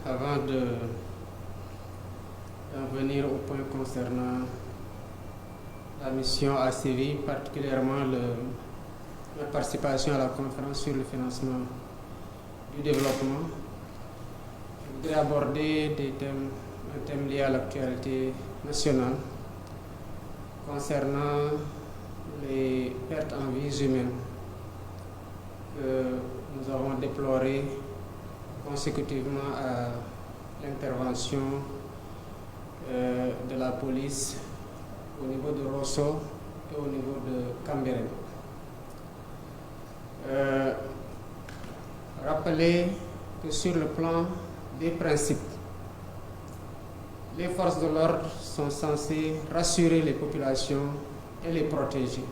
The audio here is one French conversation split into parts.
avant d'en venir au point concernant la mission à Séville, particulièrement la participation à la conférence sur le financement du développement, je voudrais aborder un thème lié à l'actualité nationale concernant les pertes en vies humaines que nous avons déplorées consécutivement à l'intervention de la police au niveau de Rosso et au niveau de Cambérène. Rappeler que sur le plan des principes, les forces de l'ordre sont censées rassurer les populations et les protéger.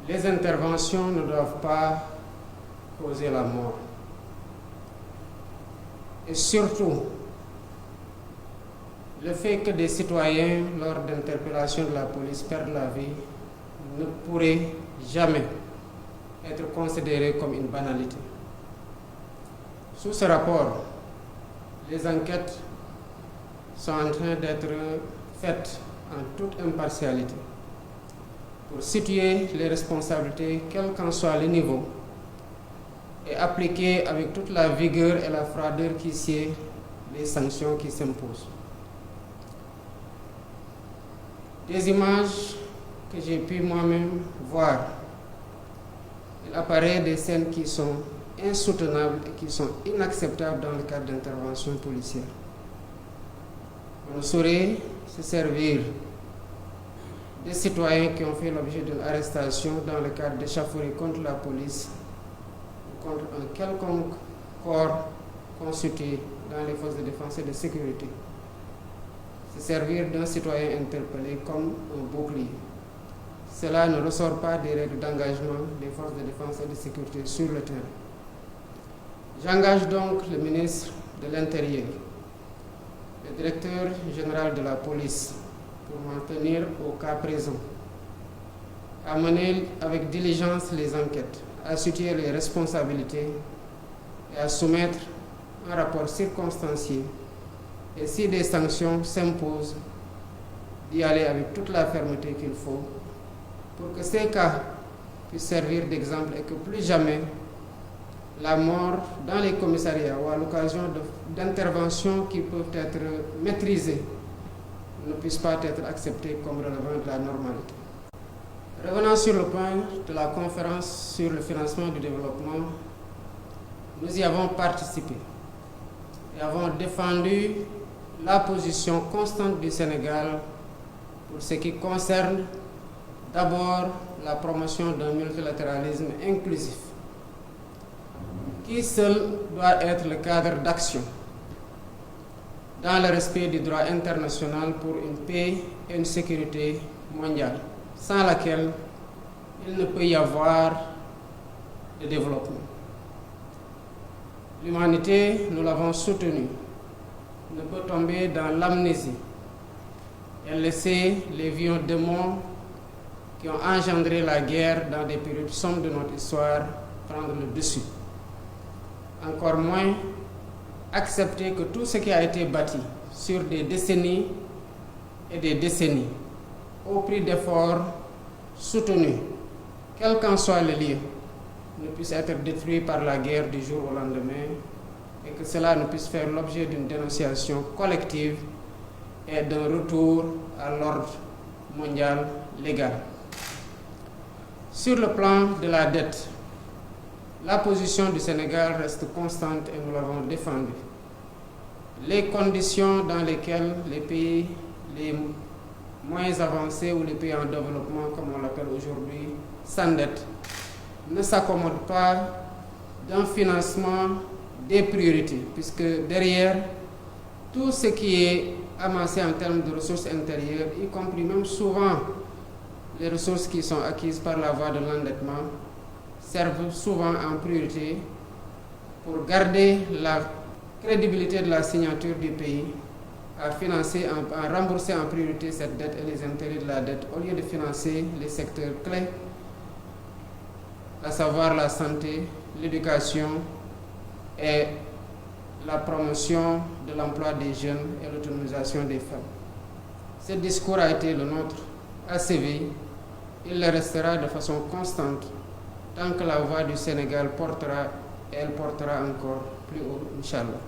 Les interventions ne doivent pas causer la mort. Et surtout, le fait que des citoyens, lors d'interpellations de la police, perdent la vie ne pourrait jamais être considéré comme une banalité. Sous ce rapport, les enquêtes sont en train d'être faites en toute impartialité pour situer les responsabilités, quel qu'en soit le niveau, et appliquer avec toute la vigueur et la froideur qui sied les sanctions qui s'imposent. Des images que j'ai pu moi-même voir, il apparaît des scènes qui sont insoutenables et qui sont inacceptables dans le cadre d'interventions policières. On ne saurait se servir des citoyens qui ont fait l'objet d'une arrestation dans le cadre d'échauffourées contre la police ou contre un quelconque corps constitué dans les forces de défense et de sécurité. Se servir d'un citoyen interpellé comme un bouclier. Cela ne ressort pas des règles d'engagement des forces de défense et de sécurité sur le terrain. J'engage donc le ministre de l'Intérieur, le directeur général de la police, pour m'en tenir au cas présent, à mener avec diligence les enquêtes, à situer les responsabilités et à soumettre un rapport circonstancié et si des sanctions s'imposent, d'y aller avec toute la fermeté qu'il faut pour que ces cas puissent servir d'exemple et que plus jamais la mort dans les commissariats ou à l'occasion d'interventions qui peuvent être maîtrisées ne puisse pas être acceptée comme relevant de la normalité. Revenant sur le point de la conférence sur le financement du développement, nous y avons participé et avons défendu la position constante du Sénégal pour ce qui concerne d'abord la promotion d'un multilatéralisme inclusif, qui seul doit être le cadre d'action dans le respect du droit international pour une paix et une sécurité mondiale, sans laquelle il ne peut y avoir de développement. L'humanité, nous l'avons soutenu, ne peut tomber dans l'amnésie et laisser les vieux démons qui ont engendré la guerre dans des périodes sombres de notre histoire prendre le dessus. Encore moins accepter que tout ce qui a été bâti sur des décennies et des décennies, au prix d'efforts soutenus, quel qu'en soit le lieu, ne puisse être détruit par la guerre du jour au lendemain et que cela ne puisse faire l'objet d'une dénonciation collective et d'un retour à l'ordre mondial légal. Sur le plan de la dette, la position du Sénégal reste constante et nous l'avons défendue. Les conditions dans lesquelles les pays les moins avancés ou les pays en développement, comme on l'appelle aujourd'hui, s'endettent, ne s'accommodent pas d'un financement des priorités, puisque derrière tout ce qui est amassé en termes de ressources intérieures, y compris même souvent les ressources qui sont acquises par la voie de l'endettement, servent souvent en priorité pour garder la crédibilité de la signature du pays, à financer, à rembourser en priorité cette dette et les intérêts de la dette, au lieu de financer les secteurs clés, à savoir la santé, l'éducation et la promotion de l'emploi des jeunes et l'autonomisation des femmes. Ce discours a été le nôtre à Séville. Il le restera de façon constante tant que la voix du Sénégal portera, et elle portera encore plus haut, Inch'Allah.